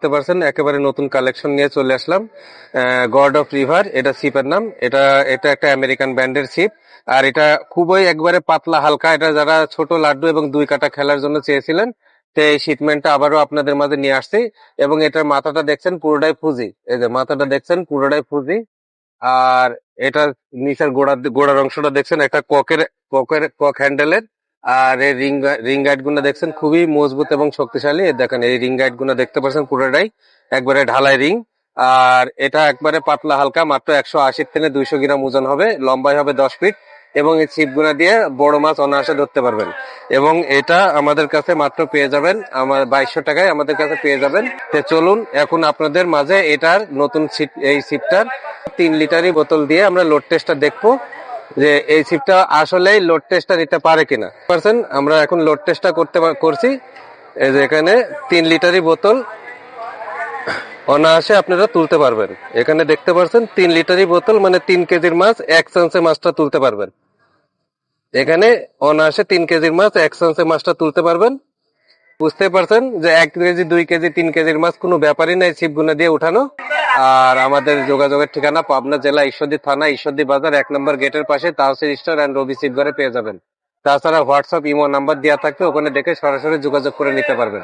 দেখতে পারছেন একেবারে নতুন কালেকশন নিয়ে চলে আসলাম। গড অফ রিভার, এটা শিপের নাম। এটা এটা একটা আমেরিকান ব্র্যান্ডের শিপ। আর এটা খুবই একবারে পাতলা হালকা। এটা যারা ছোট লাড্ডু এবং 2 কাটা খেলার জন্য চেয়েছিলেন, তো এই শিপমেন্টটা আবারও আপনাদের মাঝে নিয়ে আসছি। এবং এটার মাথাটা দেখছেন পুরোটাই ফুজি, এই যে মাথাটা দেখছেন পুরোটাই ফুজি। আর এটা নিচের গোড়ার অংশটা দেখছেন একটা কক হ্যান্ডেলের। আর এই রিং গাইড গুলো দেখছেন খুবই মজবুত এবং শক্তিশালী। এই দেখেন এই রিং গাইড গুলো দেখতে পাচ্ছেন পুরোটাই একবারে ঢালাই রিং। আর এটা একবারে পাতলা হালকা, মাত্র 180 থেকে 200 গ্রাম ওজন হবে, লম্বাই হবে 10 ফিট। এবং এই ছিপ গুনা দিয়ে বড় মাছ অনায়াসে ধরতে পারবেন। এবং এটা আমাদের কাছে মাত্র পেয়ে যাবেন আমার 2200 টাকায় আমাদের কাছে পেয়ে যাবেন। তো চলুন এখন আপনাদের মাঝে এটার নতুন ছিপ, এই ছিপটার 3 লিটারি বোতল দিয়ে আমরা লোড টেস্টটা দেখবো যে এই ছিপটা আসলেই লোড টেস্টটা নিতে পারে কিনা। পারছেন আমরা এখন লোড টেস্টটা করছি। এই যে এখানে 3 লিটারি বোতল অনায়াসে আপনারা তুলতে পারবেন। এখানে দেখতে পাচ্ছেন 3 লিটারি বোতল, মানে 3 কেজির মাছ 1 চান্সে মাছটা তুলতে পারবেন। এখানে অনায়াসে 3 কেজির মাছ 1 চান্সে মাছটা তুলতে পারবেন। বুঝতে পারছেন যে 1 কেজি 2 কেজি 3 কেজির মাছ কোনো ব্যাপারই নাই ছিপগুনা দিয়ে উঠানো। আর আমাদের যোগাযোগের ঠিকানা পাবনা জেলা ঈশ্বরদী থানা ঈশ্বরদী বাজার 1 নম্বর গেটের পাশে তাহসিল স্টোর অ্যান্ড রবি শিপঘরে পেয়ে যাবেন। তাছাড়া হোয়াটসঅ্যাপ ইমো নাম্বার দেওয়া থাকবে, ওখানে দেখে সরাসরি যোগাযোগ করে নিতে পারবেন।